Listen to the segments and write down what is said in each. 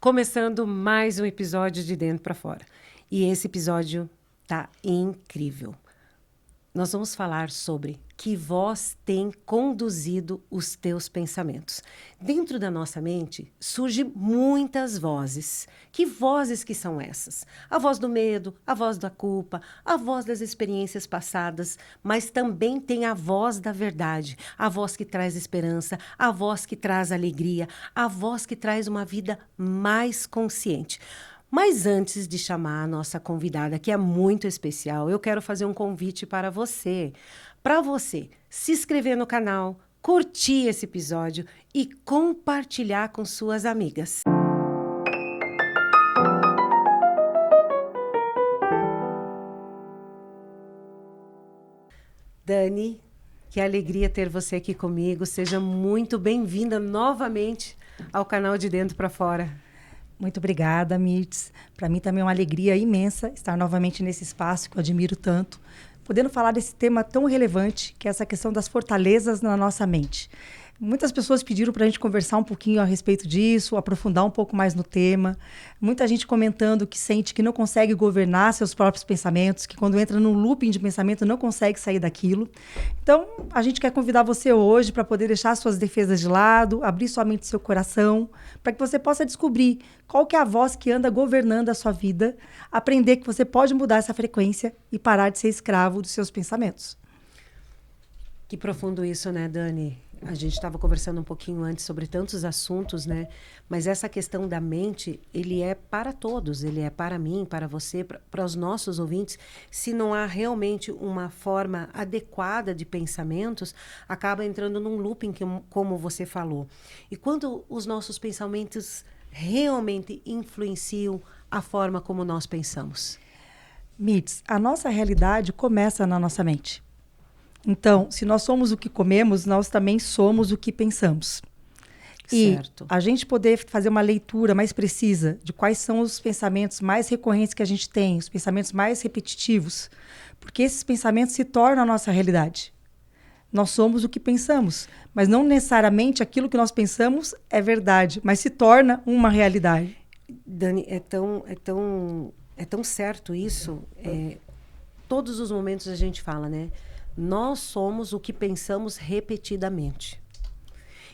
Começando mais um episódio de Dentro para Fora. E esse episódio tá incrível. Nós vamos falar sobre que voz tem conduzido os teus pensamentos. Dentro da nossa mente surgem muitas vozes. Que vozes que são essas? A voz do medo, a voz da culpa, a voz das experiências passadas, mas também tem a voz da verdade, a voz que traz esperança, a voz que traz alegria, a voz que traz uma vida mais consciente. Mas antes de chamar a nossa convidada, que é muito especial, eu quero fazer um convite para você. Para você se inscrever no canal, curtir esse episódio e compartilhar com suas amigas. Dani, que alegria ter você aqui comigo. Seja muito bem-vinda novamente ao canal de Dentro para Fora. Muito obrigada, Mirtz. Para mim também é uma alegria imensa estar novamente nesse espaço que eu admiro tanto, podendo falar desse tema tão relevante, que é essa questão das fortalezas na nossa mente. Muitas pessoas pediram para a gente conversar um pouquinho a respeito disso, aprofundar um pouco mais no tema. Muita gente comentando que sente que não consegue governar seus próprios pensamentos, que quando entra num looping de pensamento não consegue sair daquilo. Então, a gente quer convidar você hoje para poder deixar suas defesas de lado, abrir sua mente e seu coração, para que você possa descobrir qual que é a voz que anda governando a sua vida, aprender que você pode mudar essa frequência e parar de ser escravo dos seus pensamentos. Que profundo isso, né, Dani? A gente estava conversando um pouquinho antes sobre tantos assuntos, né? Mas essa questão da mente, ele é para todos. Ele é para mim, para você, para os nossos ouvintes. Se não há realmente uma forma adequada de pensamentos, acaba entrando num looping, como você falou. E quando os nossos pensamentos realmente influenciam a forma como nós pensamos? Mirtz, a nossa realidade começa na nossa mente. Então, se nós somos o que comemos, nós também somos o que pensamos. Certo. E a gente poder fazer uma leitura mais precisa de quais são os pensamentos mais recorrentes que a gente tem, os pensamentos mais repetitivos, porque esses pensamentos se tornam a nossa realidade. Nós somos o que pensamos, mas não necessariamente aquilo que nós pensamos é verdade, mas se torna uma realidade. Dani, é tão certo isso. Todos os momentos a gente fala, né? Nós somos o que pensamos repetidamente.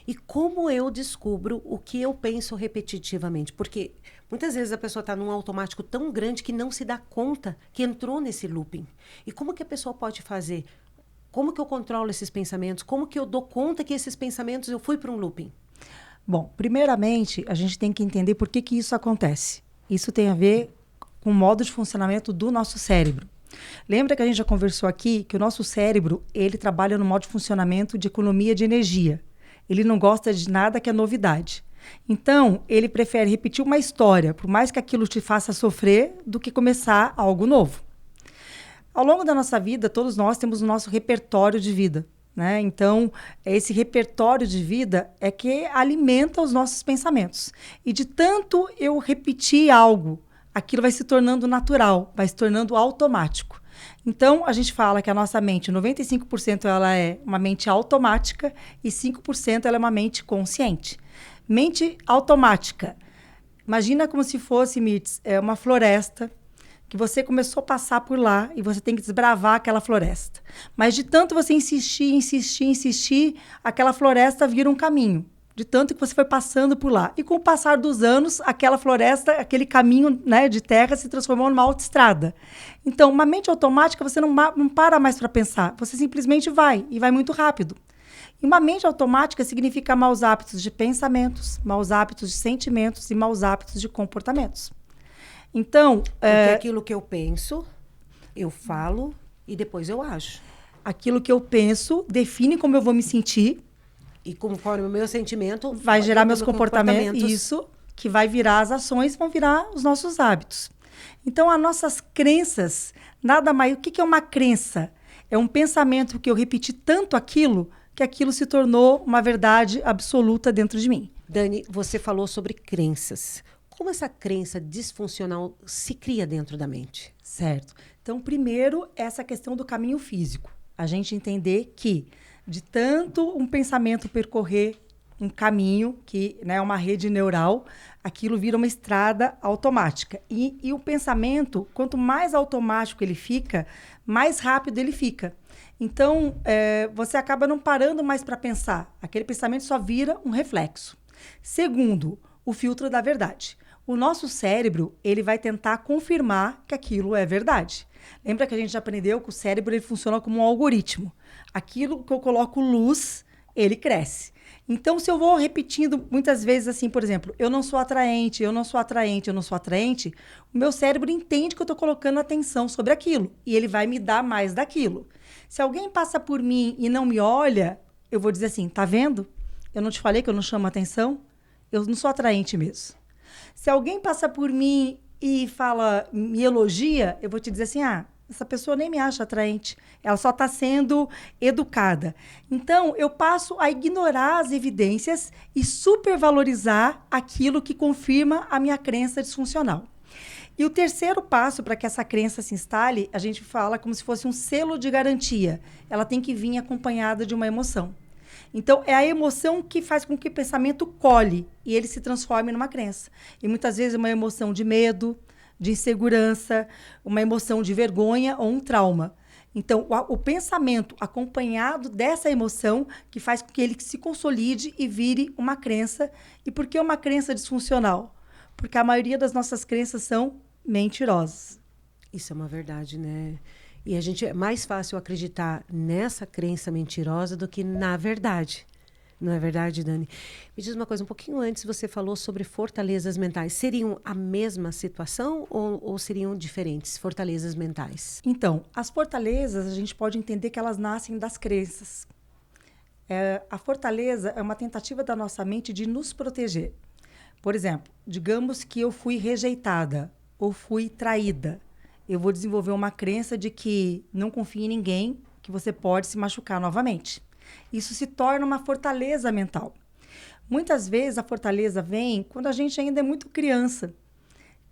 E como eu descubro o que eu penso repetitivamente? Porque muitas vezes a pessoa está num automático tão grande que não se dá conta que entrou nesse looping. E como que a pessoa pode fazer? Como que eu controlo esses pensamentos? Como que eu dou conta que esses pensamentos eu fui para um looping? Bom, primeiramente, a gente tem que entender por que isso acontece. Isso tem a ver com o modo de funcionamento do nosso cérebro. Lembra que a gente já conversou aqui que o nosso cérebro, ele trabalha no modo de funcionamento de economia de energia. Ele não gosta de nada que é novidade. Então, ele prefere repetir uma história, por mais que aquilo te faça sofrer, do que começar algo novo. Ao longo da nossa vida, todos nós temos o nosso repertório de vida, né? Então, esse repertório de vida é que alimenta os nossos pensamentos. E de tanto eu repetir algo, aquilo vai se tornando natural, vai se tornando automático. Então, a gente fala que a nossa mente, 95% ela é uma mente automática e 5% ela é uma mente consciente. Mente automática. Imagina como se fosse, Mirtz, uma floresta que você começou a passar por lá e você tem que desbravar aquela floresta. Mas de tanto você insistir, aquela floresta vira um caminho. De tanto que você foi passando por lá. E com o passar dos anos, aquela floresta, aquele caminho, né, de terra se transformou numa autoestrada. Então, uma mente automática, você não para mais para pensar. Você simplesmente vai, e vai muito rápido. E uma mente automática significa maus hábitos de pensamentos, maus hábitos de sentimentos e maus hábitos de comportamentos. Então... Porque aquilo que eu penso, eu falo e depois eu ajo. Aquilo que eu penso define como eu vou me sentir. E conforme o meu sentimento... vai gerar meus comportamentos. Isso, que vai virar as ações, vão virar os nossos hábitos. Então, as nossas crenças, nada mais... O que é uma crença? É um pensamento que eu repeti tanto aquilo, que aquilo se tornou uma verdade absoluta dentro de mim. Dani, você falou sobre crenças. Como essa crença disfuncional se cria dentro da mente? Certo. Então, primeiro, essa questão do caminho físico. A gente entender que de tanto um pensamento percorrer um caminho, que, né, é uma rede neural, aquilo vira uma estrada automática. E o pensamento, quanto mais automático ele fica, mais rápido ele fica. Então, você acaba não parando mais para pensar. Aquele pensamento só vira um reflexo. Segundo, o filtro da verdade. O nosso cérebro, ele vai tentar confirmar que aquilo é verdade. Lembra que a gente já aprendeu que o cérebro ele funciona como um algoritmo. Aquilo que eu coloco luz, ele cresce. Então, se eu vou repetindo muitas vezes assim, por exemplo, eu não sou atraente, eu não sou atraente, eu não sou atraente, o meu cérebro entende que eu estou colocando atenção sobre aquilo e ele vai me dar mais daquilo. Se alguém passa por mim e não me olha, eu vou dizer assim, tá vendo? Eu não te falei que eu não chamo atenção? Eu não sou atraente mesmo. Se alguém passa por mim e fala, me elogia, eu vou te dizer assim, essa pessoa nem me acha atraente, ela só está sendo educada. Então, eu passo a ignorar as evidências e supervalorizar aquilo que confirma a minha crença disfuncional. E o terceiro passo para que essa crença se instale, a gente fala como se fosse um selo de garantia. Ela tem que vir acompanhada de uma emoção. Então, é a emoção que faz com que o pensamento colhe e ele se transforme numa crença. E muitas vezes é uma emoção de medo, de insegurança, uma emoção de vergonha ou um trauma. Então, o pensamento acompanhado dessa emoção que faz com que ele se consolide e vire uma crença. E por que uma crença disfuncional? Porque a maioria das nossas crenças são mentirosas. Isso é uma verdade, né? E é mais fácil acreditar nessa crença mentirosa do que na verdade. Não é verdade, Dani? Me diz uma coisa, um pouquinho antes você falou sobre fortalezas mentais. Seriam a mesma situação ou seriam diferentes fortalezas mentais? Então, as fortalezas, a gente pode entender que elas nascem das crenças. A fortaleza é uma tentativa da nossa mente de nos proteger. Por exemplo, digamos que eu fui rejeitada ou fui traída. Eu vou desenvolver uma crença de que não confie em ninguém, que você pode se machucar novamente. Isso se torna uma fortaleza mental. Muitas vezes a fortaleza vem quando a gente ainda é muito criança,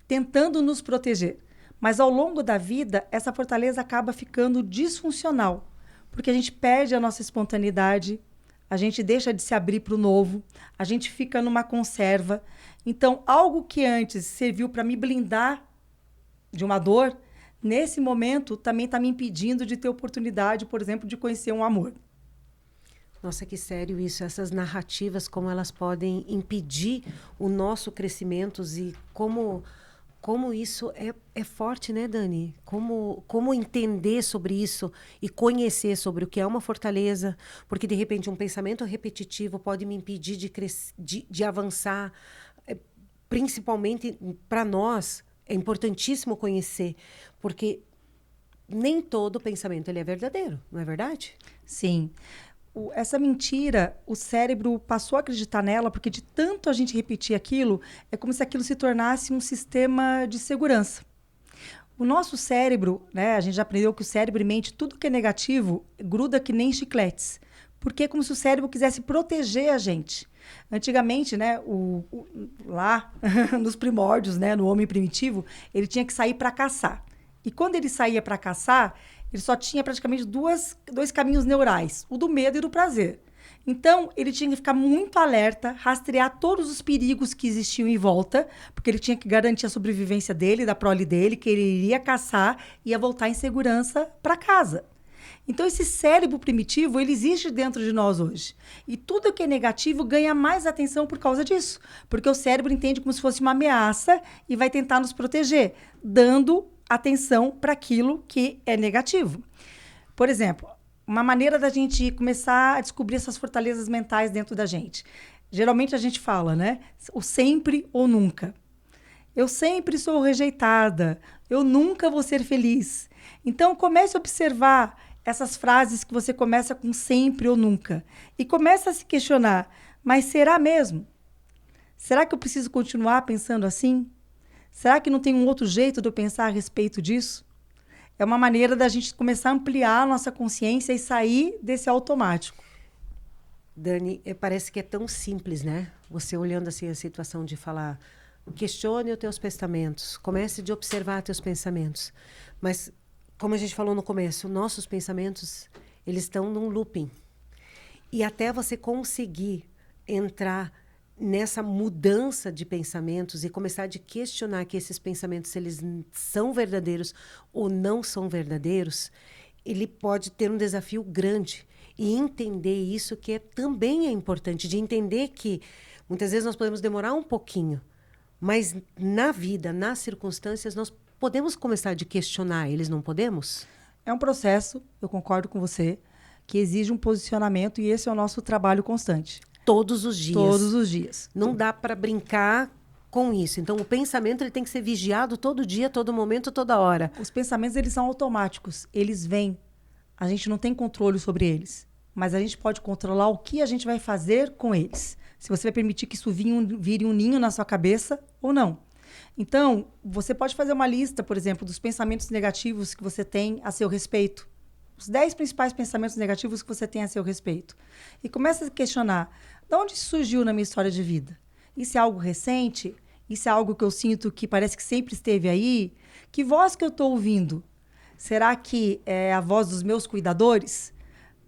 tentando nos proteger. Mas ao longo da vida, essa fortaleza acaba ficando disfuncional, porque a gente perde a nossa espontaneidade, a gente deixa de se abrir para o novo, a gente fica numa conserva. Então, algo que antes serviu para me blindar de uma dor, nesse momento também está me impedindo de ter oportunidade, por exemplo, de conhecer um amor. Nossa, que sério isso. Essas narrativas, como elas podem impedir o nosso crescimento e como isso é forte, né, Dani? Como entender sobre isso e conhecer sobre o que é uma fortaleza, porque, de repente, um pensamento repetitivo pode me impedir de avançar, principalmente para nós. É importantíssimo conhecer, porque nem todo pensamento ele é verdadeiro, não é verdade? Sim. Essa mentira, o cérebro passou a acreditar nela porque de tanto a gente repetir aquilo, é como se aquilo se tornasse um sistema de segurança. O nosso cérebro, né, a gente já aprendeu que o cérebro e mente, tudo que é negativo, gruda que nem chicletes. Porque é como se o cérebro quisesse proteger a gente. Antigamente, né, lá nos primórdios, né, no homem primitivo, ele tinha que sair para caçar. E quando ele saía para caçar, ele só tinha praticamente dois caminhos neurais, o do medo e do prazer. Então, ele tinha que ficar muito alerta, rastrear todos os perigos que existiam em volta, porque ele tinha que garantir a sobrevivência dele, da prole dele, que ele iria caçar e ia voltar em segurança para casa. Então, esse cérebro primitivo, ele existe dentro de nós hoje. E tudo que é negativo ganha mais atenção por causa disso. Porque o cérebro entende como se fosse uma ameaça e vai tentar nos proteger, dando atenção para aquilo que é negativo. Por exemplo, uma maneira da gente começar a descobrir essas fortalezas mentais dentro da gente. Geralmente a gente fala, né? O sempre ou nunca. Eu sempre sou rejeitada. Eu nunca vou ser feliz. Então, comece a observar essas frases que você começa com sempre ou nunca. E começa a se questionar, mas será mesmo? Será que eu preciso continuar pensando assim? Será que não tem um outro jeito de eu pensar a respeito disso? É uma maneira da gente começar a ampliar a nossa consciência e sair desse automático. Dani, parece que é tão simples, né? Você olhando assim a situação de falar, questione os teus pensamentos, comece de observar teus pensamentos. Mas, como a gente falou no começo, nossos pensamentos, eles estão num looping. E até você conseguir entrar nessa mudança de pensamentos e começar a questionar que esses pensamentos, se eles são verdadeiros ou não são verdadeiros, ele pode ter um desafio grande. E entender isso também é importante, de entender que muitas vezes nós podemos demorar um pouquinho, mas na vida, nas circunstâncias, nós podemos começar a questionar eles, não podemos? É um processo, eu concordo com você, que exige um posicionamento e esse é o nosso trabalho constante. Todos os dias. Todos os dias. Não dá para brincar com isso. Então, o pensamento ele tem que ser vigiado todo dia, todo momento, toda hora. Os pensamentos, eles são automáticos. Eles vêm. A gente não tem controle sobre eles. Mas a gente pode controlar o que a gente vai fazer com eles. Se você vai permitir que isso vire um ninho na sua cabeça ou não. Então, você pode fazer uma lista, por exemplo, dos pensamentos negativos que você tem a seu respeito. Os 10 principais pensamentos negativos que você tem a seu respeito. E começa a questionar, de onde surgiu na minha história de vida? Isso é algo recente? Isso é algo que eu sinto que parece que sempre esteve aí? Que voz que eu estou ouvindo? Será que é a voz dos meus cuidadores?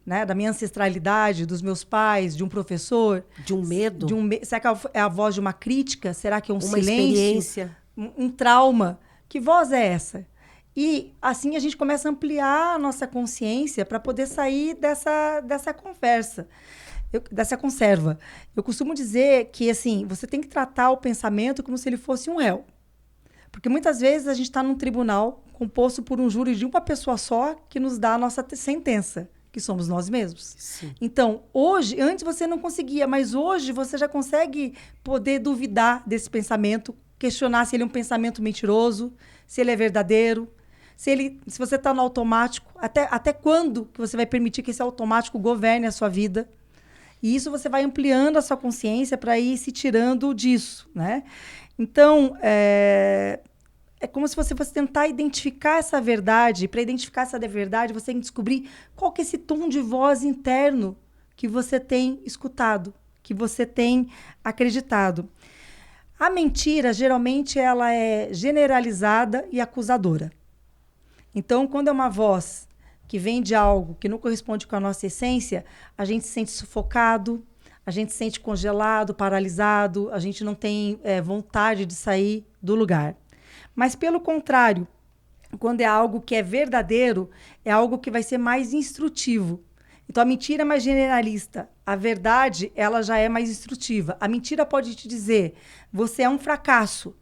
Né? Da minha ancestralidade, dos meus pais, de um professor? De um medo? Será que é a voz de uma crítica? Será que é um uma silêncio? Experiência? Um trauma? Que voz é essa? E assim a gente começa a ampliar a nossa consciência para poder sair dessa conversa, dessa conserva. Eu costumo dizer que assim, você tem que tratar o pensamento como se ele fosse um réu. Porque muitas vezes a gente está num tribunal composto por um júri de uma pessoa só que nos dá a nossa sentença, que somos nós mesmos. Sim. Então, hoje, antes você não conseguia, mas hoje você já consegue poder duvidar desse pensamento, questionar se ele é um pensamento mentiroso, se ele é verdadeiro. Se você está no automático, até quando que você vai permitir que esse automático governe a sua vida? E isso você vai ampliando a sua consciência para ir se tirando disso, né? Então, é como se você fosse tentar identificar essa verdade. Para identificar essa verdade, você tem que descobrir qual que é esse tom de voz interno que você tem escutado, que você tem acreditado. A mentira, geralmente, ela é generalizada e acusadora. Então, quando é uma voz que vem de algo que não corresponde com a nossa essência, a gente se sente sufocado, a gente se sente congelado, paralisado, a gente não tem vontade de sair do lugar. Mas, pelo contrário, quando é algo que é verdadeiro, é algo que vai ser mais instrutivo. Então, a mentira é mais generalista. A verdade, ela já é mais instrutiva. A mentira pode te dizer, você é um fracasso.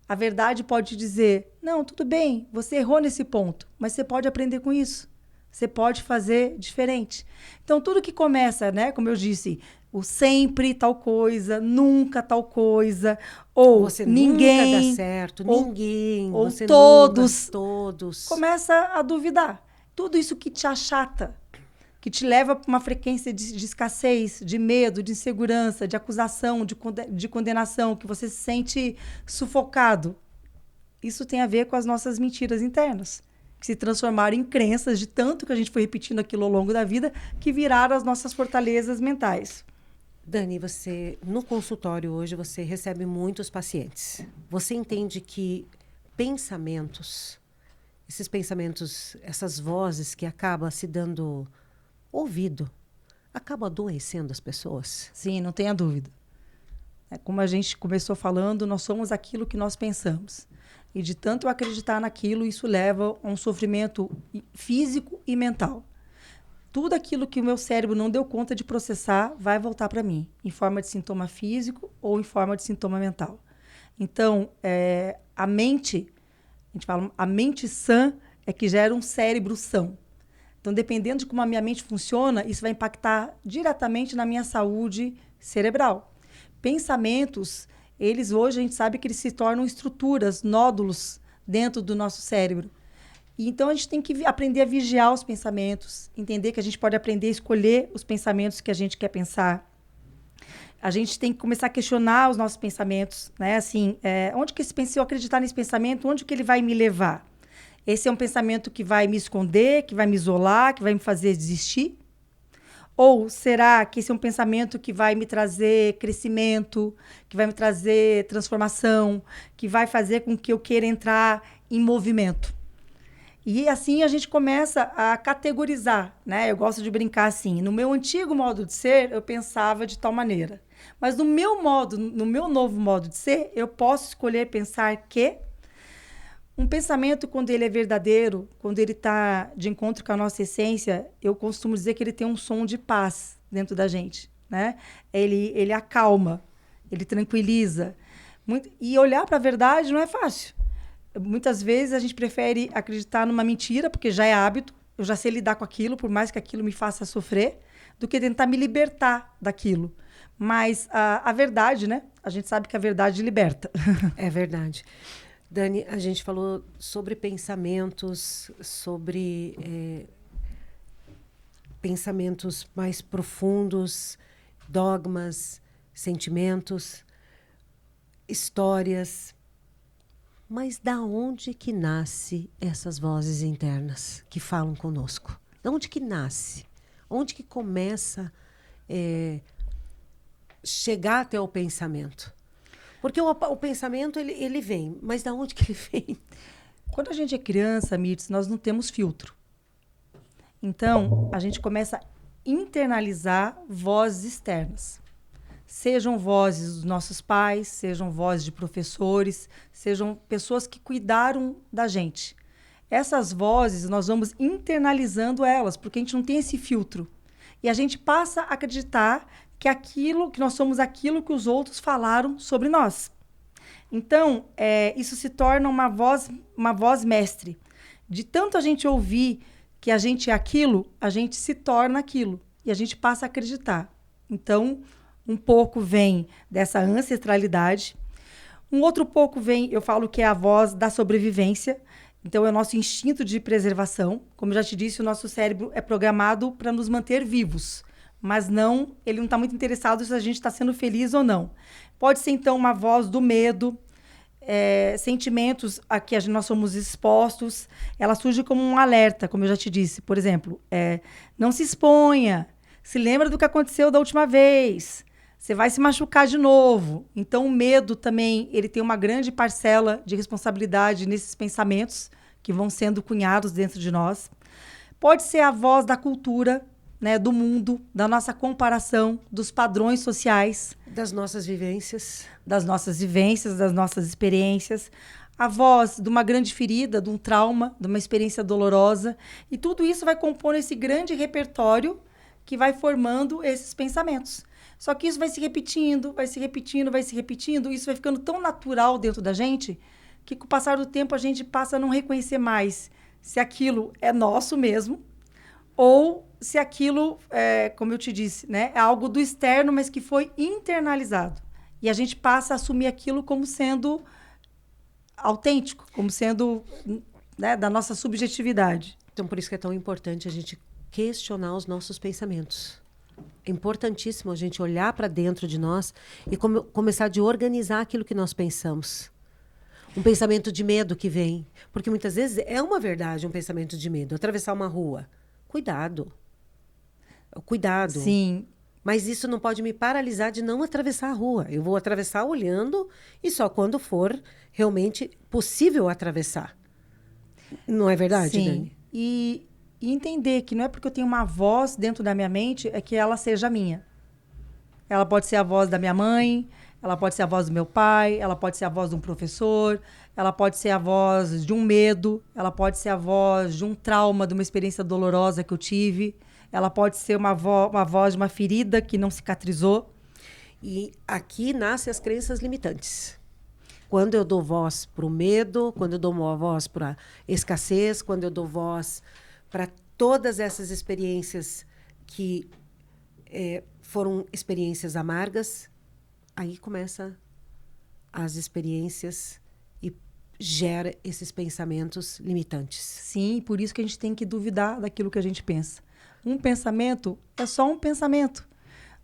A verdade pode te dizer, não, tudo bem, você errou nesse ponto, mas você pode aprender com isso. Você pode fazer diferente. Então, tudo que começa, né, como eu disse, o sempre tal coisa, nunca tal coisa, ou você ninguém, nunca dá certo, ninguém, ou você todos, todos. Começa a duvidar. Tudo isso que te achata, que te leva para uma frequência de escassez, de medo, de insegurança, de acusação, de condenação, que você se sente sufocado. Isso tem a ver com as nossas mentiras internas, que se transformaram em crenças de tanto que a gente foi repetindo aquilo ao longo da vida, que viraram as nossas fortalezas mentais. Dani, no consultório hoje, você recebe muitos pacientes. Você entende que esses pensamentos, essas vozes que acabam se dando ouvido, acaba adoecendo as pessoas? Sim, não tenha dúvida. Como a gente começou falando, nós somos aquilo que nós pensamos. E de tanto acreditar naquilo, isso leva a um sofrimento físico e mental. Tudo aquilo que o meu cérebro não deu conta de processar vai voltar para mim, em forma de sintoma físico ou em forma de sintoma mental. Então, a mente, a gente fala, a mente sã é que gera um cérebro são. Então, dependendo de como a minha mente funciona, isso vai impactar diretamente na minha saúde cerebral. Pensamentos, hoje a gente sabe que eles se tornam estruturas, nódulos dentro do nosso cérebro. E então a gente tem que aprender a vigiar os pensamentos, entender que a gente pode aprender a escolher os pensamentos que a gente quer pensar. A gente tem que começar a questionar os nossos pensamentos, né? Assim, se eu acreditar nesse pensamento, onde que ele vai me levar? Esse é um pensamento que vai me esconder, que vai me isolar, que vai me fazer desistir? Ou será que esse é um pensamento que vai me trazer crescimento, que vai me trazer transformação, que vai fazer com que eu queira entrar em movimento? E assim a gente começa a categorizar, né? Eu gosto de brincar assim. No meu antigo modo de ser, eu pensava de tal maneira. Mas no meu modo, no meu novo modo de ser, eu posso escolher pensar que um pensamento, quando ele é verdadeiro, quando ele está de encontro com a nossa essência, eu costumo dizer que ele tem um som de paz dentro da gente, né? Ele acalma, ele tranquiliza. E olhar para a verdade não é fácil. Muitas vezes a gente prefere acreditar numa mentira, porque já é hábito, eu já sei lidar com aquilo, por mais que aquilo me faça sofrer, do que tentar me libertar daquilo. Mas a verdade, né? A gente sabe que a verdade liberta. É verdade. Dani, a gente falou sobre pensamentos, sobre pensamentos mais profundos, dogmas, sentimentos, histórias. Mas da onde que nasce essas vozes internas que falam conosco? Da onde que nasce? Onde que começa chegar até o pensamento? Porque o pensamento, ele vem, mas da onde que ele vem? Quando a gente é criança, Mirtz, nós não temos filtro. Então, a gente começa a internalizar vozes externas. Sejam vozes dos nossos pais, sejam vozes de professores, sejam pessoas que cuidaram da gente. Essas vozes, nós vamos internalizando elas, porque a gente não tem esse filtro. E a gente passa a acreditar que nós somos aquilo que os outros falaram sobre nós. Então, isso se torna uma voz mestre. De tanto a gente ouvir que a gente é aquilo, a gente se torna aquilo. E a gente passa a acreditar. Então, um pouco vem dessa ancestralidade. Um outro pouco vem, eu falo que é a voz da sobrevivência. Então, é o nosso instinto de preservação. Como eu já te disse, o nosso cérebro é programado para nos manter vivos. Mas ele não está muito interessado se a gente está sendo feliz ou não. Pode ser, então, uma voz do medo, sentimentos a que nós somos expostos. Ela surge como um alerta, como eu já te disse. Por exemplo, não se exponha, se lembra do que aconteceu da última vez, você vai se machucar de novo. Então, o medo também, ele tem uma grande parcela de responsabilidade nesses pensamentos que vão sendo cunhados dentro de nós. Pode ser a voz da cultura, né, do mundo, da nossa comparação, dos padrões sociais. Das nossas vivências. Das nossas experiências. A voz de uma grande ferida, de um trauma, de uma experiência dolorosa. E tudo isso vai compor esse grande repertório que vai formando esses pensamentos. Só que isso vai se repetindo, vai se repetindo, vai se repetindo. Isso vai ficando tão natural dentro da gente que, com o passar do tempo, a gente passa a não reconhecer mais se aquilo é nosso mesmo ou se aquilo, como eu te disse, né, é algo do externo, mas que foi internalizado. E a gente passa a assumir aquilo como sendo autêntico, como sendo, né, da nossa subjetividade. Então, por isso que é tão importante a gente questionar os nossos pensamentos. É importantíssimo a gente olhar para dentro de nós e começar a organizar aquilo que nós pensamos. Um pensamento de medo que vem. Porque muitas vezes é uma verdade um pensamento de medo. Atravessar uma rua. Cuidado. Cuidado. Sim. Mas isso não pode me paralisar de não atravessar a rua. Eu vou atravessar olhando e só quando for realmente possível atravessar. Não é verdade, Sim. Dani? E entender que não é porque eu tenho uma voz dentro da minha mente é que ela seja minha. Ela pode ser a voz da minha mãe, ela pode ser a voz do meu pai, ela pode ser a voz de um professor, ela pode ser a voz de um medo, ela pode ser a voz de um trauma, de uma experiência dolorosa que eu tive, ela pode ser uma voz de uma ferida que não cicatrizou. E aqui nascem as crenças limitantes. Quando eu dou voz para o medo, quando eu dou uma voz para a escassez, quando eu dou voz para todas essas experiências que foram experiências amargas, aí começa as experiências e gera esses pensamentos limitantes. Sim, por isso que a gente tem que duvidar daquilo que a gente pensa. Um pensamento é só um pensamento.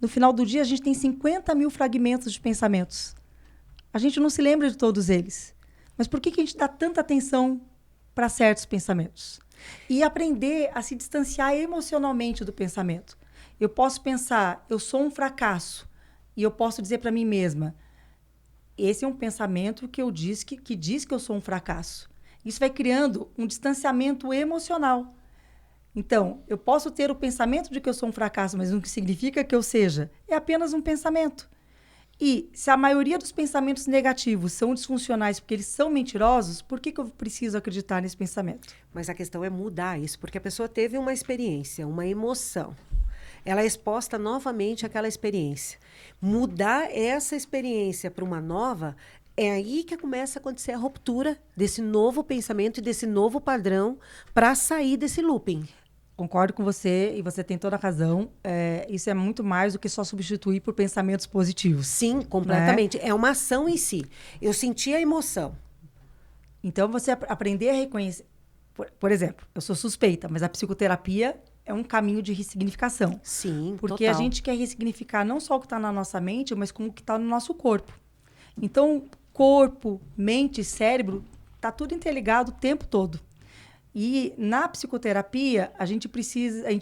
No final do dia, a gente tem 50 mil fragmentos de pensamentos. A gente não se lembra de todos eles. Mas por que a gente dá tanta atenção para certos pensamentos? E aprender a se distanciar emocionalmente do pensamento. Eu posso pensar, eu sou um fracasso. E eu posso dizer para mim mesma, esse é um pensamento que diz que eu sou um fracasso. Isso vai criando um distanciamento emocional. Então, eu posso ter o pensamento de que eu sou um fracasso, mas não significa que eu seja. É apenas um pensamento. E se a maioria dos pensamentos negativos são disfuncionais porque eles são mentirosos, por que eu preciso acreditar nesse pensamento? Mas a questão é mudar isso, porque a pessoa teve uma experiência, uma emoção. Ela é exposta novamente àquela experiência. Mudar essa experiência para uma nova, é aí que começa a acontecer a ruptura desse novo pensamento e desse novo padrão para sair desse looping. Concordo com você e você tem toda a razão. Isso é muito mais do que só substituir por pensamentos positivos. Sim, completamente. Né? É uma ação em si. Eu senti a emoção. Então, você aprender a reconhecer... Por exemplo, eu sou suspeita, mas a psicoterapia é um caminho de ressignificação. Sim, porque total. A gente quer ressignificar não só o que está na nossa mente, mas como o que está no nosso corpo. Então, corpo, mente, cérebro, está tudo interligado o tempo todo. E na psicoterapia, a gente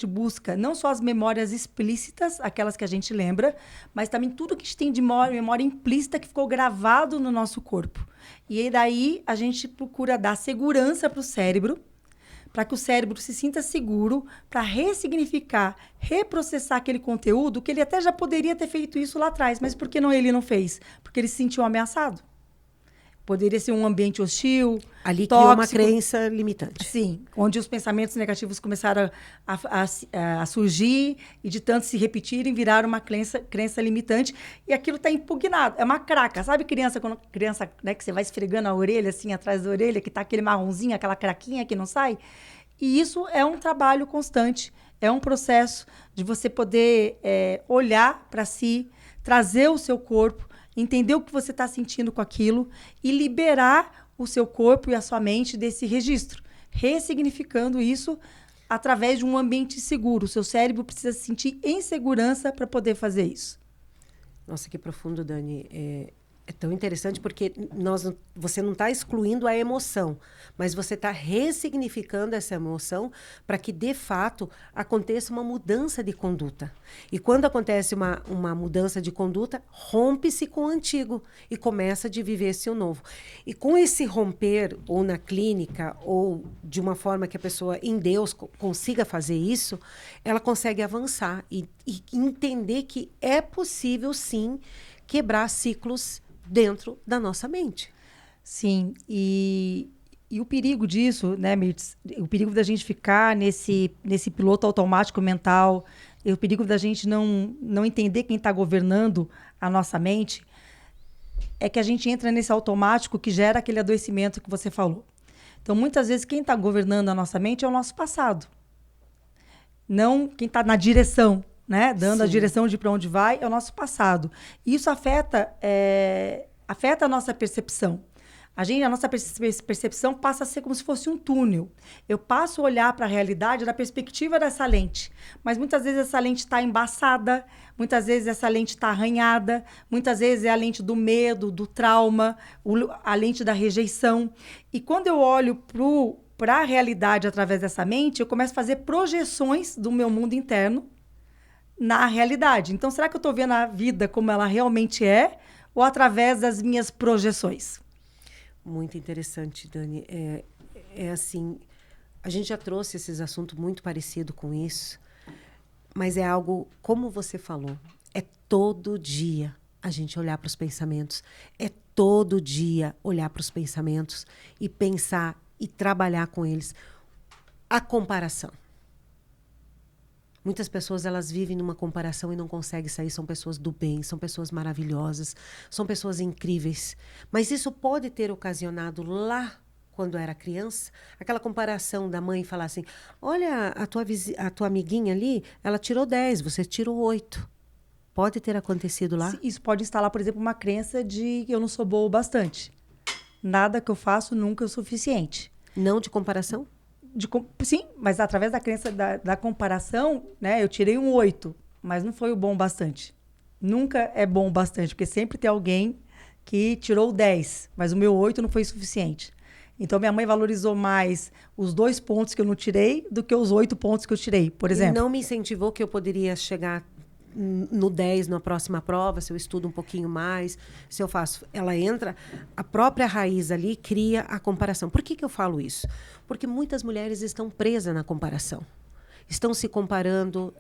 busca não só as memórias explícitas, aquelas que a gente lembra, mas também tudo que a gente tem de memória implícita que ficou gravado no nosso corpo. E aí daí a gente procura dar segurança para o cérebro, para que o cérebro se sinta seguro, para ressignificar, reprocessar aquele conteúdo, que ele até já poderia ter feito isso lá atrás, mas por que ele não fez? Porque ele se sentiu ameaçado. Poderia ser um ambiente hostil, ali tóxico. Criou uma crença limitante. Sim, onde os pensamentos negativos começaram a surgir e de tanto se repetirem, viraram uma crença limitante. E aquilo está impugnado. É uma craca. Sabe criança, né, que você vai esfregando a orelha, assim, atrás da orelha, que está aquele marronzinho, aquela craquinha que não sai? E isso é um trabalho constante. É um processo de você poder olhar para si, trazer o seu corpo, entender o que você está sentindo com aquilo e liberar o seu corpo e a sua mente desse registro, ressignificando isso através de um ambiente seguro. O seu cérebro precisa se sentir em segurança para poder fazer isso. Nossa, que profundo, Dani. É tão interessante porque você não está excluindo a emoção, mas você está ressignificando essa emoção para que, de fato, aconteça uma mudança de conduta. E quando acontece uma mudança de conduta, rompe-se com o antigo e começa de viver-se o novo. E com esse romper, ou na clínica, ou de uma forma que a pessoa, em Deus, consiga fazer isso, ela consegue avançar e entender que é possível, sim, quebrar ciclos dentro da nossa mente. Sim, e o perigo disso, né, Mirtz? O perigo da gente ficar nesse piloto automático mental, e o perigo da gente não entender quem está governando a nossa mente, é que a gente entra nesse automático que gera aquele adoecimento que você falou. Então, muitas vezes, quem está governando a nossa mente é o nosso passado. Não quem está na direção, né? Dando Sim. a direção de para onde vai, é o nosso passado. E isso afeta a nossa percepção. A nossa percepção passa a ser como se fosse um túnel. Eu passo a olhar para a realidade da perspectiva dessa lente. Mas muitas vezes essa lente está embaçada, muitas vezes essa lente está arranhada, muitas vezes é a lente do medo, do trauma, a lente da rejeição. E quando eu olho para a realidade através dessa mente, eu começo a fazer projeções do meu mundo interno na realidade. Então, será que eu estou vendo a vida como ela realmente é ou através das minhas projeções? Muito interessante, Dani. É assim, a gente já trouxe esses assuntos muito parecidos com isso, mas é algo, como você falou, é todo dia a gente olhar para os pensamentos, é todo dia olhar para os pensamentos e pensar e trabalhar com eles. A comparação. Muitas pessoas, elas vivem numa comparação e não conseguem sair. São pessoas do bem, são pessoas maravilhosas, são pessoas incríveis. Mas isso pode ter ocasionado lá, quando era criança, aquela comparação da mãe falar assim, olha, a tua amiguinha ali, ela tirou 10, você tirou 8. Pode ter acontecido lá? Isso pode instalar, por exemplo, uma crença de que eu não sou boa o bastante. Nada que eu faço nunca é o suficiente. Não de comparação? Sim, mas através da crença da comparação, né, eu tirei um 8, mas não foi o bom bastante. Nunca é bom bastante, porque sempre tem alguém que tirou 10, mas o meu 8 não foi suficiente. Então, minha mãe valorizou mais os 2 pontos que eu não tirei do que os 8 pontos que eu tirei, por exemplo. E não me incentivou que eu poderia chegar no 10 na próxima prova, se eu estudo um pouquinho mais, se eu faço... Ela entra, a própria raiz ali cria a comparação. Por que eu falo isso? Porque muitas mulheres estão presas na comparação. Estão se comparando,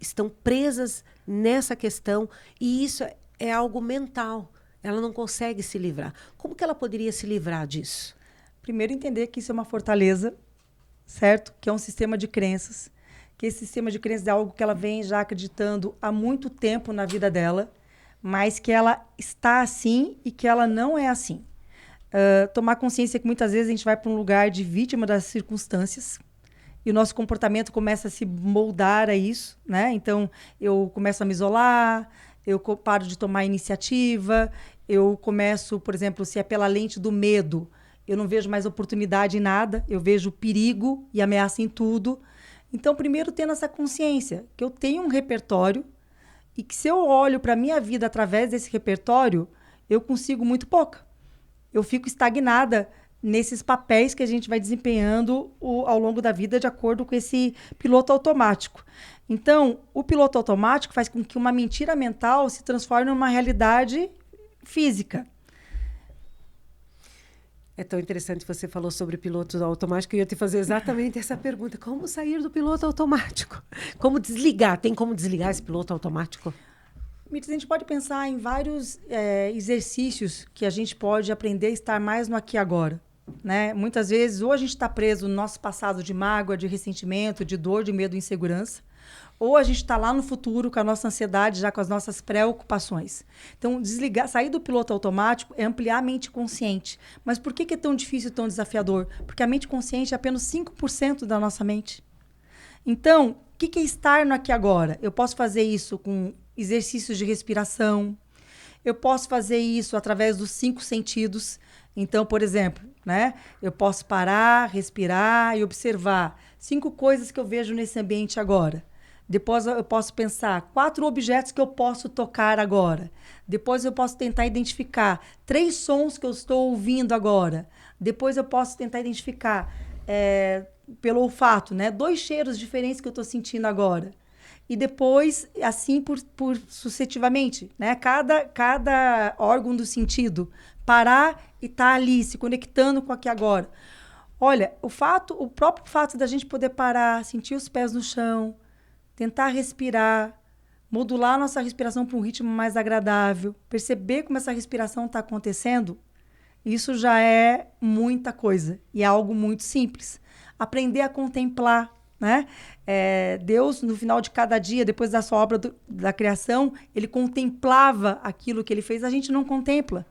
estão presas nessa questão, e isso é algo mental. Ela não consegue se livrar. Como que ela poderia se livrar disso? Primeiro, entender que isso é uma fortaleza, certo? Que é um sistema de crenças. Que esse sistema de crenças é algo que ela vem já acreditando há muito tempo na vida dela, mas que ela está assim e que ela não é assim. Tomar consciência que muitas vezes a gente vai para um lugar de vítima das circunstâncias e o nosso comportamento começa a se moldar a isso, né? Então, eu começo a me isolar, eu paro de tomar iniciativa, eu começo, por exemplo, se é pela lente do medo, eu não vejo mais oportunidade em nada, eu vejo perigo e ameaça em tudo. Então, primeiro, tendo essa consciência que eu tenho um repertório e que se eu olho para a minha vida através desse repertório, eu consigo muito pouco. Eu fico estagnada nesses papéis que a gente vai desempenhando ao longo da vida de acordo com esse piloto automático. Então, o piloto automático faz com que uma mentira mental se transforme numa realidade física. É tão interessante você falou sobre piloto automático e eu ia te fazer exatamente essa pergunta. Como sair do piloto automático? Como desligar? Tem como desligar esse piloto automático? Mirtz, a gente pode pensar em vários exercícios que a gente pode aprender a estar mais no aqui e agora. Né? Muitas vezes, ou a gente está preso no nosso passado de mágoa, de ressentimento, de dor, de medo e insegurança, ou a gente está lá no futuro com a nossa ansiedade, já com as nossas preocupações. Então, desligar, sair do piloto automático é ampliar a mente consciente. Mas por que é tão difícil e tão desafiador? Porque a mente consciente é apenas 5% da nossa mente. Então, o que é estar no aqui e agora? Eu posso fazer isso com exercícios de respiração, eu posso fazer isso através dos 5 sentidos. Então, por exemplo, né, eu posso parar, respirar e observar 5 coisas que eu vejo nesse ambiente agora. Depois eu posso pensar 4 objetos que eu posso tocar agora. Depois eu posso tentar identificar 3 sons que eu estou ouvindo agora. Depois eu posso tentar identificar, pelo olfato, né, 2 cheiros diferentes que eu estou sentindo agora. E depois, assim por sucessivamente, né? Cada órgão do sentido parar e estar ali, se conectando com aqui agora. Olha, o próprio fato da gente poder parar, sentir os pés no chão, tentar respirar, modular a nossa respiração para um ritmo mais agradável, perceber como essa respiração está acontecendo, isso já é muita coisa e é algo muito simples. Aprender a contemplar, né? Deus, no final de cada dia, depois da sua obra da criação, ele contemplava aquilo que ele fez, a gente não contempla.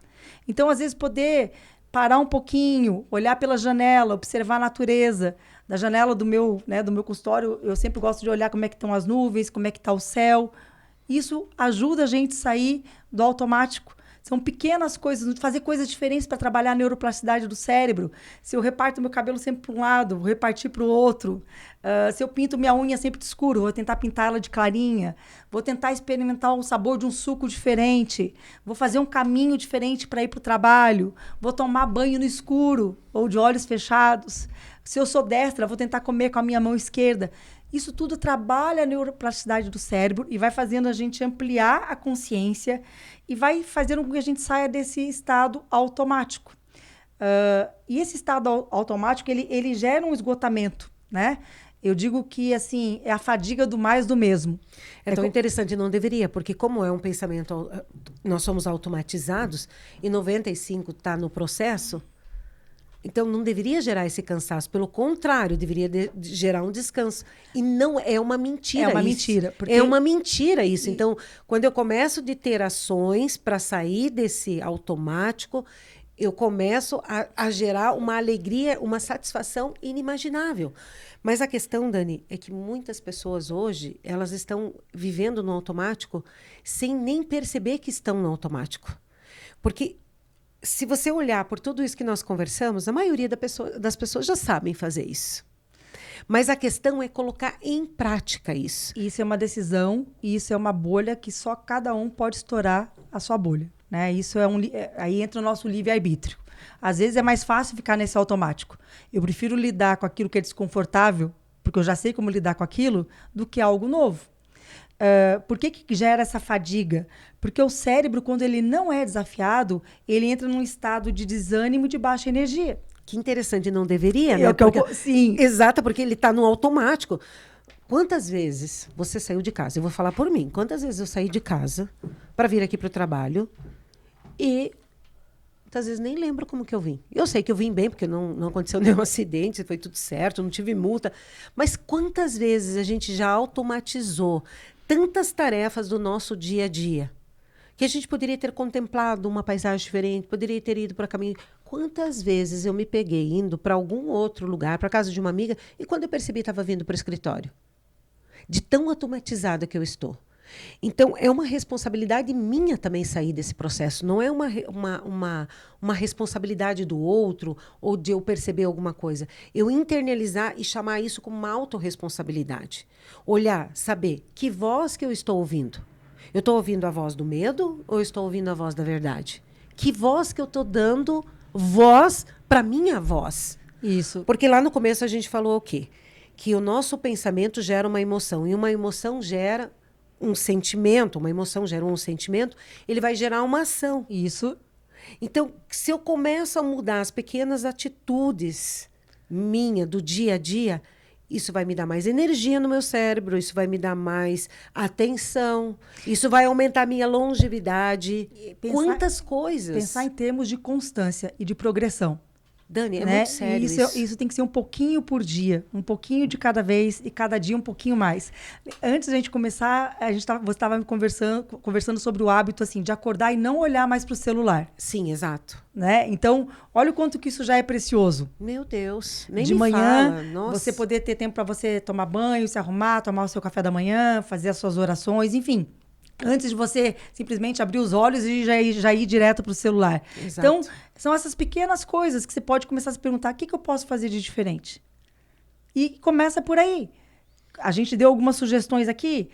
Então, às vezes, poder parar um pouquinho, olhar pela janela, observar a natureza. Da janela do meu consultório, eu sempre gosto de olhar como é que estão as nuvens, como é que está o céu. Isso ajuda a gente a sair do automático. São pequenas coisas, fazer coisas diferentes para trabalhar a neuroplasticidade do cérebro. Se eu reparto meu cabelo sempre para um lado, vou repartir para o outro. Se eu pinto minha unha sempre de escuro, vou tentar pintar ela de clarinha. Vou tentar experimentar o sabor de um suco diferente. Vou fazer um caminho diferente para ir para o trabalho. Vou tomar banho no escuro ou de olhos fechados. Se eu sou destra, vou tentar comer com a minha mão esquerda. Isso tudo trabalha a neuroplasticidade do cérebro e vai fazendo a gente ampliar a consciência e vai fazendo com que a gente saia desse estado automático. E esse estado automático, ele gera um esgotamento, né? Eu digo que, assim, é a fadiga do mais do mesmo. É tão interessante, não deveria, porque como é um pensamento, nós somos automatizados e 95% está no processo, então, não deveria gerar esse cansaço. Pelo contrário, deveria gerar um descanso. E não é uma mentira. É uma isso. mentira. Porque... É uma mentira isso. Então, quando eu começo de ter ações para sair desse automático, eu começo a gerar uma alegria, uma satisfação inimaginável. Mas a questão, Dani, é que muitas pessoas hoje, elas estão vivendo no automático sem nem perceber que estão no automático. Porque... se você olhar por tudo isso que nós conversamos, a maioria das pessoas já sabem fazer isso. Mas a questão é colocar em prática isso. Isso é uma decisão e isso é uma bolha que só cada um pode estourar a sua bolha. Né? Isso aí entra o nosso livre-arbítrio. Às vezes é mais fácil ficar nesse automático. Eu prefiro lidar com aquilo que é desconfortável, porque eu já sei como lidar com aquilo, do que algo novo. Por que gera essa fadiga? Porque o cérebro, quando ele não é desafiado, ele entra num estado de desânimo e de baixa energia. Que interessante, não deveria, né? Sim. Exato, porque ele está no automático. Quantas vezes você saiu de casa? Eu vou falar por mim. Quantas vezes eu saí de casa para vir aqui para o trabalho e muitas vezes nem lembro como que eu vim. Eu sei que eu vim bem, porque não aconteceu nenhum acidente, foi tudo certo, não tive multa. Mas quantas vezes a gente já automatizou tantas tarefas do nosso dia a dia que a gente poderia ter contemplado uma paisagem diferente, poderia ter ido para caminho. Quantas vezes eu me peguei indo para algum outro lugar, para casa de uma amiga, e quando eu percebi estava vindo para o escritório? De tão automatizada que eu estou. Então, é uma responsabilidade minha também sair desse processo. Não é uma responsabilidade do outro ou de eu perceber alguma coisa. Eu internalizar e chamar isso como uma autorresponsabilidade. Olhar, saber que voz que eu estou ouvindo. Eu estou ouvindo a voz do medo ou eu estou ouvindo a voz da verdade? Que voz que eu estou dando voz para minha voz? Isso. Porque lá no começo a gente falou o quê? Que o nosso pensamento gera uma emoção. E uma emoção gera um sentimento. Uma emoção gera um sentimento. Ele vai gerar uma ação. Isso. Então, se eu começo a mudar as pequenas atitudes minha do dia a dia, isso vai me dar mais energia no meu cérebro, isso vai me dar mais atenção, isso vai aumentar a minha longevidade. Quantas coisas. Pensar em termos de constância e de progressão. Dani, é né? muito sério Isso tem que ser um pouquinho por dia, um pouquinho de cada vez e cada dia um pouquinho mais. Antes da gente começar, você estava me conversando sobre o hábito assim de acordar e não olhar mais para o celular. Sim, exato. Né? Então, olha o quanto que isso já é precioso. Meu Deus, nem de me manhã, fala. Nossa. Você poder ter tempo para você tomar banho, se arrumar, tomar o seu café da manhã, fazer as suas orações, enfim. Antes de você simplesmente abrir os olhos e já ir direto para o celular. Exato. Então, são essas pequenas coisas que você pode começar a se perguntar: o que eu posso fazer de diferente? E começa por aí. A gente deu algumas sugestões aqui.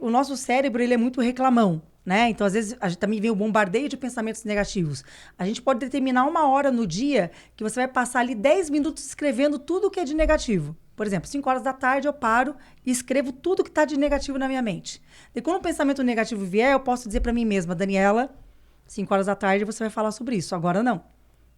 O nosso cérebro ele é muito reclamão, né? Então, às vezes, a gente também vem o bombardeio de pensamentos negativos. A gente pode determinar uma hora no dia que você vai passar ali 10 minutos escrevendo tudo o que é de negativo. Por exemplo, 5 horas da tarde eu paro e escrevo tudo que está de negativo na minha mente. E quando um pensamento negativo vier, eu posso dizer para mim mesma: Daniela, 5 horas da tarde você vai falar sobre isso, agora não.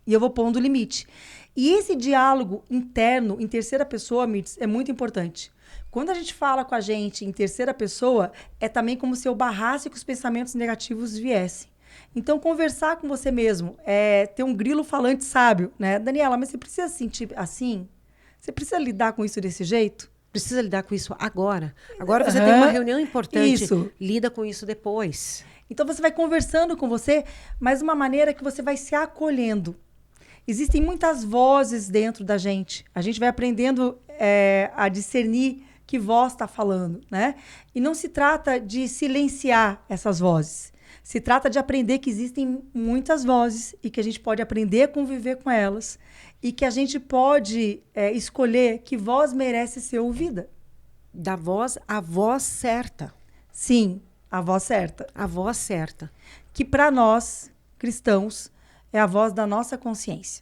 E eu vou pondo o limite. E esse diálogo interno, em terceira pessoa, Mirtz, é muito importante. Quando a gente fala com a gente em terceira pessoa, é também como se eu barrasse que os pensamentos negativos viessem. Então, conversar com você mesmo é ter um grilo falante sábio, né? Daniela, mas você precisa sentir assim? Você precisa lidar com isso desse jeito? Precisa lidar com isso agora. Agora você tem uma reunião importante. Isso. Lida com isso depois. Então você vai conversando com você, mas de uma maneira que você vai se acolhendo. Existem muitas vozes dentro da gente. A gente vai aprendendo a discernir que voz está falando, né? E não se trata de silenciar essas vozes. Se trata de aprender que existem muitas vozes e que a gente pode aprender a conviver com elas. E que a gente pode escolher que voz merece ser ouvida. Da voz, a voz certa. Sim, a voz certa. A voz certa. Que para nós, cristãos, é a voz da nossa consciência.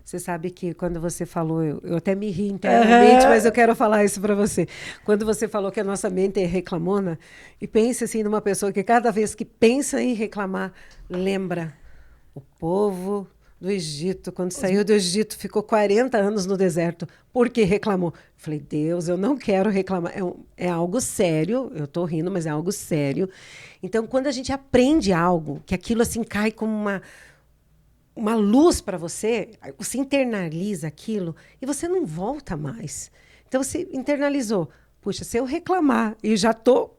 Você sabe que quando você falou, eu até me ri internamente, mas eu quero falar isso para você. Quando você falou que a nossa mente é reclamona, e pense assim numa pessoa que cada vez que pensa em reclamar, lembra o povo do Egito, quando saiu do Egito, ficou 40 anos no deserto. Por que reclamou? Falei, Deus, eu não quero reclamar. É algo sério, eu estou rindo, mas é algo sério. Então, quando a gente aprende algo, que aquilo assim cai como uma luz para você, você internaliza aquilo e você não volta mais. Então, você internalizou. Puxa, se eu reclamar e já estou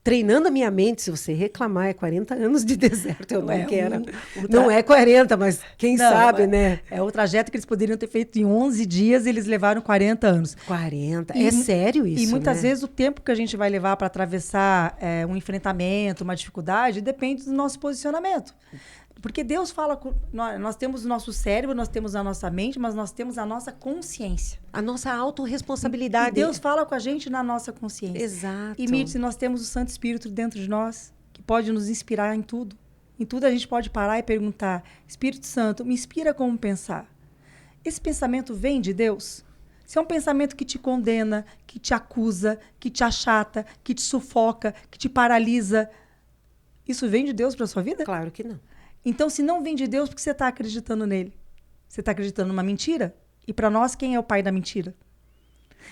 treinando a minha mente, se você reclamar, é 40 anos de deserto, eu não quero. Não é 40, mas quem sabe, né? É o trajeto que eles poderiam ter feito em 11 dias e eles levaram 40 anos. 40, é sério isso, E muitas né? vezes o tempo que a gente vai levar para atravessar um enfrentamento, uma dificuldade, depende do nosso posicionamento. Porque Deus fala, nós temos o nosso cérebro, nós temos a nossa mente, mas nós temos a nossa consciência. A nossa autorresponsabilidade. E Deus fala com a gente na nossa consciência. Exato. E, Mirtz, nós temos o Santo Espírito dentro de nós, que pode nos inspirar em tudo. Em tudo a gente pode parar e perguntar: Espírito Santo, me inspira como pensar. Esse pensamento vem de Deus? Se é um pensamento que te condena, que te acusa, que te achata, que te sufoca, que te paralisa, isso vem de Deus para a sua vida? Claro que não. Então, se não vem de Deus, por que você está acreditando nele? Você está acreditando numa mentira? E para nós, quem é o pai da mentira?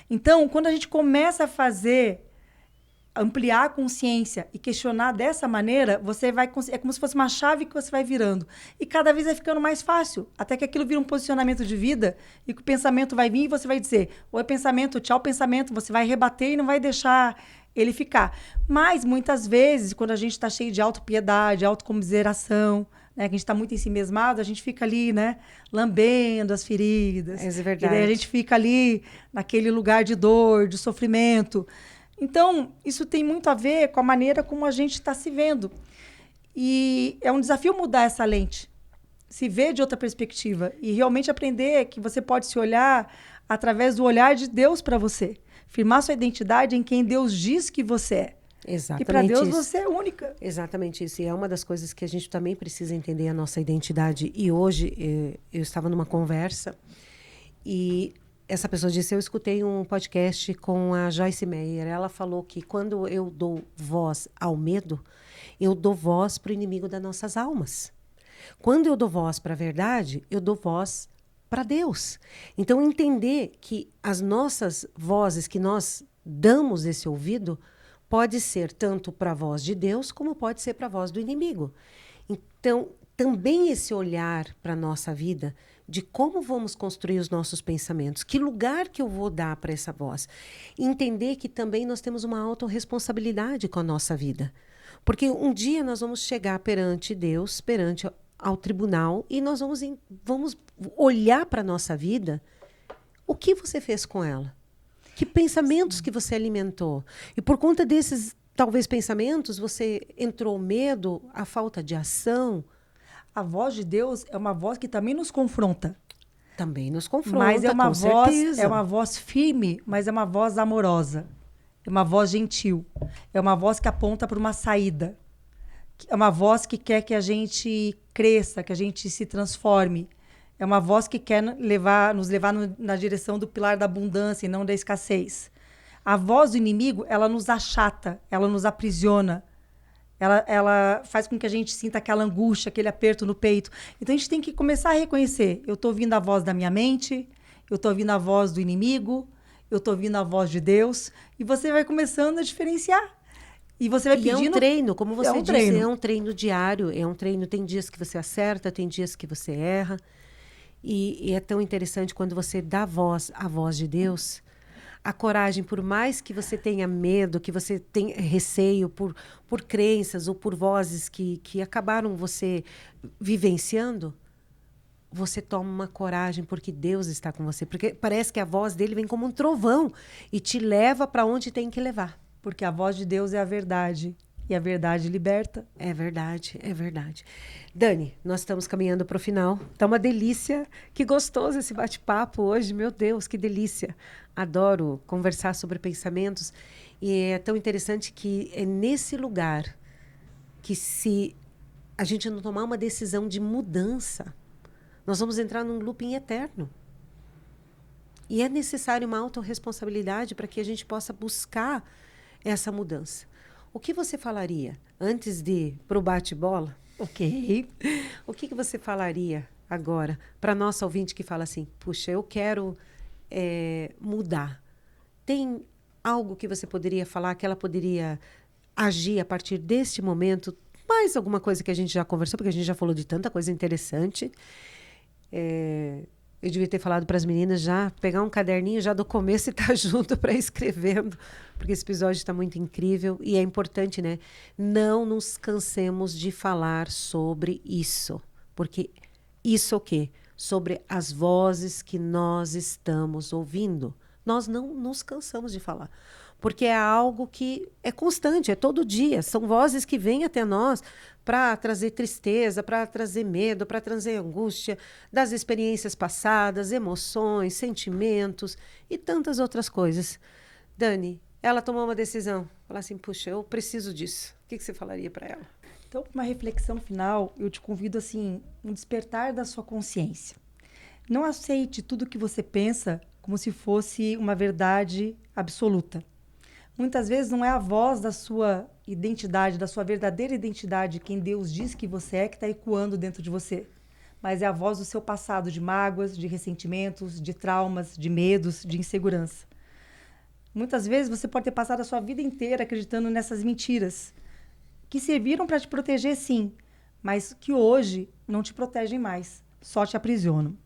Então, quando a gente começa a ampliar a consciência e questionar dessa maneira, é como se fosse uma chave que você vai virando. E cada vez vai ficando mais fácil, até que aquilo vira um posicionamento de vida e que o pensamento vai vir e você vai dizer, oi pensamento, tchau pensamento, você vai rebater e não vai deixar ele ficar. Mas, muitas vezes, quando a gente está cheio de autopiedade, autocomiseração, né, que a gente está muito ensimesmado, a gente fica ali, né, lambendo as feridas. É verdade. E daí a gente fica ali naquele lugar de dor, de sofrimento. Então, isso tem muito a ver com a maneira como a gente está se vendo. E é um desafio mudar essa lente, se ver de outra perspectiva e realmente aprender que você pode se olhar através do olhar de Deus para você. Firmar sua identidade em quem Deus diz que você é. Exatamente. E para Deus isso. você é única. Exatamente isso. E é uma das coisas que a gente também precisa entender a nossa identidade. E hoje eu estava numa conversa e essa pessoa disse, eu escutei um podcast com a Joyce Meyer. Ela falou que quando eu dou voz ao medo, eu dou voz para o inimigo das nossas almas. Quando eu dou voz para a verdade, eu dou voz para Deus. Então, entender que as nossas vozes, que nós damos esse ouvido, pode ser tanto para a voz de Deus, como pode ser para a voz do inimigo. Então, também esse olhar para a nossa vida, de como vamos construir os nossos pensamentos, que lugar que eu vou dar para essa voz. Entender que também nós temos uma autorresponsabilidade com a nossa vida. Porque um dia nós vamos chegar perante Deus, perante ao tribunal, e nós vamos olhar para a nossa vida, o que você fez com ela? Que pensamentos que você alimentou? E por conta desses, talvez, pensamentos, você entrou medo, a falta de ação. A voz de Deus é uma voz que também nos confronta. Também nos confronta, mas é uma com voz, certeza. É uma voz firme, mas é uma voz amorosa. É uma voz gentil. É uma voz que aponta para uma saída. É uma voz que quer que a gente cresça, que a gente se transforme. É uma voz que quer nos levar na direção do pilar da abundância e não da escassez. A voz do inimigo, ela nos achata, ela nos aprisiona. Ela faz com que a gente sinta aquela angústia, aquele aperto no peito. Então, a gente tem que começar a reconhecer. Eu estou ouvindo a voz da minha mente, eu estou ouvindo a voz do inimigo, eu estou ouvindo a voz de Deus. E você vai começando a diferenciar. E você vai pedindo... é um treino, como você disse, treino. É um treino diário, é um treino. Tem dias que você acerta, tem dias que você erra. E é tão interessante quando você dá voz à voz de Deus... A coragem, por mais que você tenha medo, que você tenha receio por crenças ou por vozes que acabaram você vivenciando, você toma uma coragem porque Deus está com você. Porque parece que a voz dele vem como um trovão e te leva para onde tem que levar. Porque a voz de Deus é a verdade. E a verdade liberta. É verdade, é verdade. Dani, nós estamos caminhando para o final. Tá uma delícia. Que gostoso esse bate-papo hoje. Meu Deus, que delícia. Adoro conversar sobre pensamentos. E é tão interessante que é nesse lugar que, se a gente não tomar uma decisão de mudança, nós vamos entrar num looping eterno. E é necessário uma autorresponsabilidade para que a gente possa buscar essa mudança. O que você falaria antes de ir para o bate-bola? Ok. O que você falaria agora para a nossa ouvinte que fala assim, puxa, eu quero mudar? Tem algo que você poderia falar, que ela poderia agir a partir deste momento? Mais alguma coisa que a gente já conversou, porque a gente já falou de tanta coisa interessante. Eu devia ter falado para as meninas já pegar um caderninho já do começo e estar junto para ir escrevendo, porque esse episódio está muito incrível e é importante, né? Não nos cansemos de falar sobre isso, porque isso o quê? Sobre as vozes que nós estamos ouvindo. Nós não nos cansamos de falar, porque é algo que é constante, é todo dia. São vozes que vêm até nós para trazer tristeza, para trazer medo, para trazer angústia das experiências passadas, emoções, sentimentos e tantas outras coisas. Dani, ela tomou uma decisão. Falar assim, puxa, eu preciso disso. O que você falaria para ela? Então, para uma reflexão final, eu te convido assim, um despertar da sua consciência. Não aceite tudo que você pensa como se fosse uma verdade absoluta. Muitas vezes não é a voz da sua identidade, da sua verdadeira identidade, quem Deus diz que você é, que está ecoando dentro de você. Mas é a voz do seu passado, de mágoas, de ressentimentos, de traumas, de medos, de insegurança. Muitas vezes você pode ter passado a sua vida inteira acreditando nessas mentiras, que serviram para te proteger, sim, mas que hoje não te protegem mais, só te aprisionam.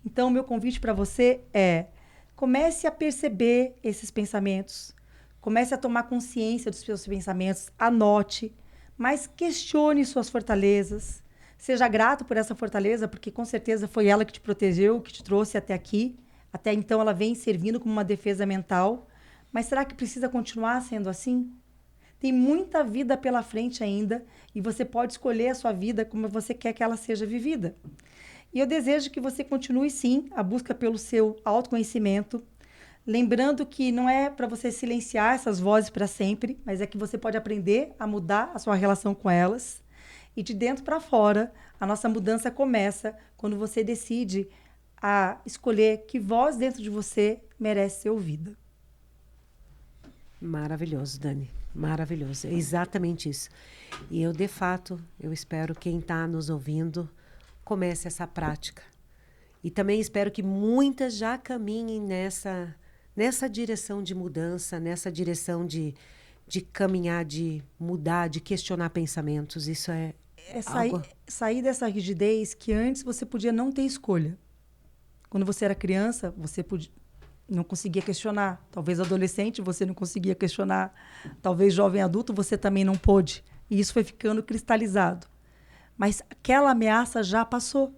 Então, o meu convite para você é: comece a perceber esses pensamentos, comece a tomar consciência dos seus pensamentos, anote, mas questione suas fortalezas. Seja grato por essa fortaleza, porque com certeza foi ela que te protegeu, que te trouxe até aqui. Até então ela vem servindo como uma defesa mental. Mas será que precisa continuar sendo assim? Tem muita vida pela frente ainda e você pode escolher a sua vida como você quer que ela seja vivida. E eu desejo que você continue, sim, a busca pelo seu autoconhecimento, lembrando que não é para você silenciar essas vozes para sempre, mas é que você pode aprender a mudar a sua relação com elas. E de dentro para fora, a nossa mudança começa quando você decide a escolher que voz dentro de você merece ser ouvida. Maravilhoso, Dani. Maravilhoso. É exatamente isso. E eu, de fato, eu espero quem está nos ouvindo comece essa prática. E também espero que muitas já caminhem nessa direção de mudança, nessa direção de caminhar, de mudar, de questionar pensamentos. Isso é algo... sair dessa rigidez que antes você podia não ter escolha. Quando você era criança, você não conseguia questionar. Talvez adolescente você não conseguia questionar. Talvez jovem adulto você também não pôde. E isso foi ficando cristalizado. Mas aquela ameaça já passou.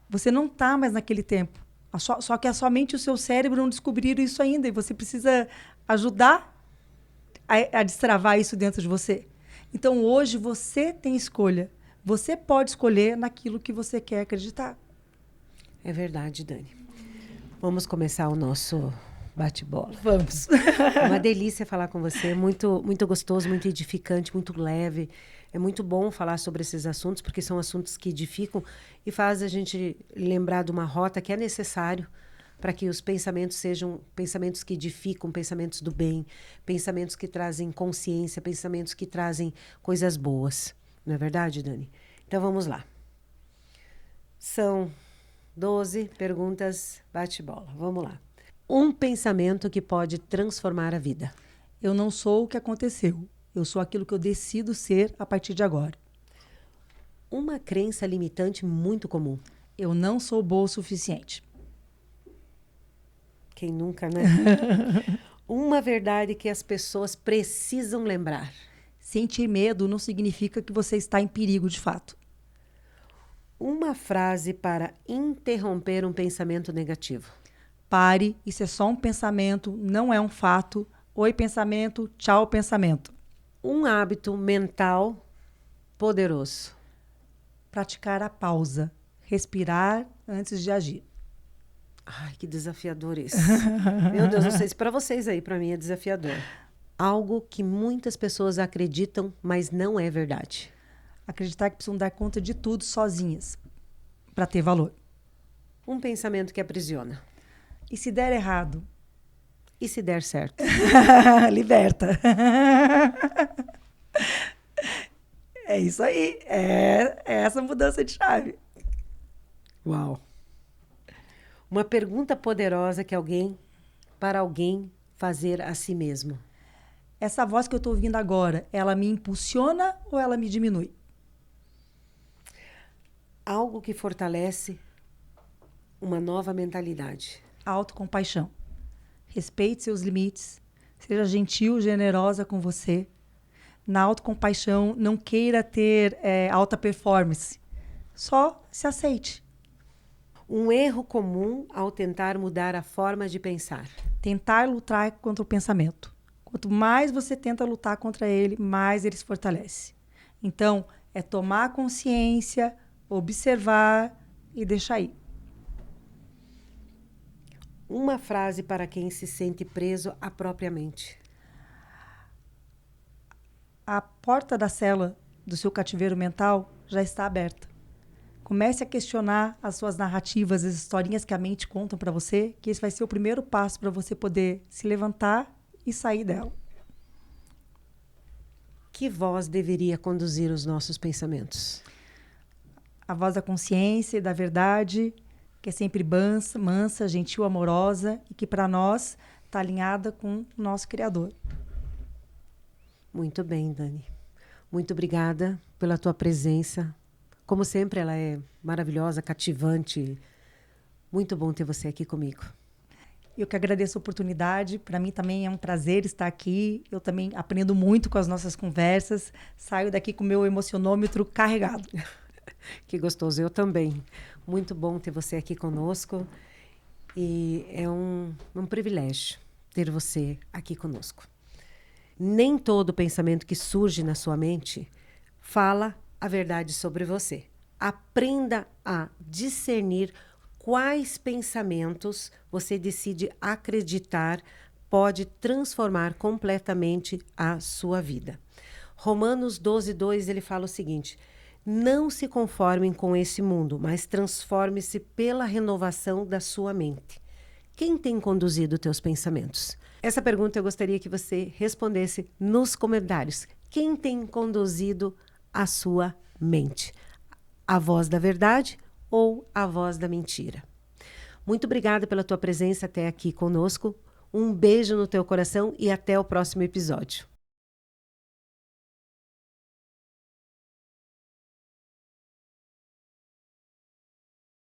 Você não está mais naquele tempo. Só que a sua mente e o seu cérebro não descobriram isso ainda. E você precisa ajudar a destravar isso dentro de você. Então, hoje, você tem escolha. Você pode escolher naquilo que você quer acreditar. É verdade, Dani. Vamos começar o nosso bate-bola. Vamos. Uma delícia falar com você. Muito, muito gostoso, muito edificante, muito leve. É muito bom falar sobre esses assuntos, porque são assuntos que edificam e faz a gente lembrar de uma rota que é necessário para que os pensamentos sejam pensamentos que edificam, pensamentos do bem, pensamentos que trazem consciência, pensamentos que trazem coisas boas. Não é verdade, Dani? Então, vamos lá. São 12 perguntas bate-bola. Vamos lá. Um pensamento que pode transformar a vida. Eu não sou o que aconteceu. Eu sou aquilo que eu decido ser a partir de agora. Uma crença limitante muito comum. Eu não sou boa o suficiente. Quem nunca, né? Uma verdade que as pessoas precisam lembrar. Sentir medo não significa que você está em perigo de fato. Uma frase para interromper um pensamento negativo. Pare, isso é só um pensamento, não é um fato. Oi, pensamento, tchau, pensamento. Um hábito mental poderoso. Praticar a pausa. Respirar antes de agir. Ai, que desafiador isso. Meu Deus, não sei se para vocês aí, para mim é desafiador. Algo que muitas pessoas acreditam, mas não é verdade. Acreditar que precisam dar conta de tudo sozinhas, para ter valor. Um pensamento que aprisiona. E se der errado? E se der certo? Liberta. É isso aí. É essa mudança de chave. Uau. Uma pergunta poderosa para alguém fazer a si mesmo. Essa voz que eu estou ouvindo agora, ela me impulsiona ou ela me diminui? Algo que fortalece uma nova mentalidade. Autocompaixão. Respeite seus limites. Seja gentil, generosa com você. Na autocompaixão, não queira ter alta performance. Só se aceite. Um erro comum ao tentar mudar a forma de pensar. Tentar lutar contra o pensamento. Quanto mais você tenta lutar contra ele, mais ele se fortalece. Então, é tomar consciência, observar e deixar ir. Uma frase para quem se sente preso à própria mente. A porta da cela do seu cativeiro mental já está aberta. Comece a questionar as suas narrativas, as historinhas que a mente conta para você, que esse vai ser o primeiro passo para você poder se levantar e sair dela. Que voz deveria conduzir os nossos pensamentos? A voz da consciência e da verdade, que é sempre mansa, gentil, amorosa, e que para nós está alinhada com o nosso Criador. Muito bem, Dani. Muito obrigada pela tua presença. Como sempre, ela é maravilhosa, cativante. Muito bom ter você aqui comigo. Eu que agradeço a oportunidade. Para mim também é um prazer estar aqui. Eu também aprendo muito com as nossas conversas. Saio daqui com o meu emocionômetro carregado. Que gostoso, eu também. Muito bom ter você aqui conosco. E é um privilégio ter você aqui conosco. Nem todo pensamento que surge na sua mente fala a verdade sobre você. Aprenda a discernir quais pensamentos você decide acreditar pode transformar completamente a sua vida. Romanos 12:2, ele fala o seguinte: não se conformem com esse mundo, mas transforme-se pela renovação da sua mente. Quem tem conduzido teus pensamentos? Essa pergunta eu gostaria que você respondesse nos comentários. Quem tem conduzido a sua mente? A voz da verdade ou a voz da mentira? Muito obrigada pela tua presença até aqui conosco. Um beijo no teu coração e até o próximo episódio.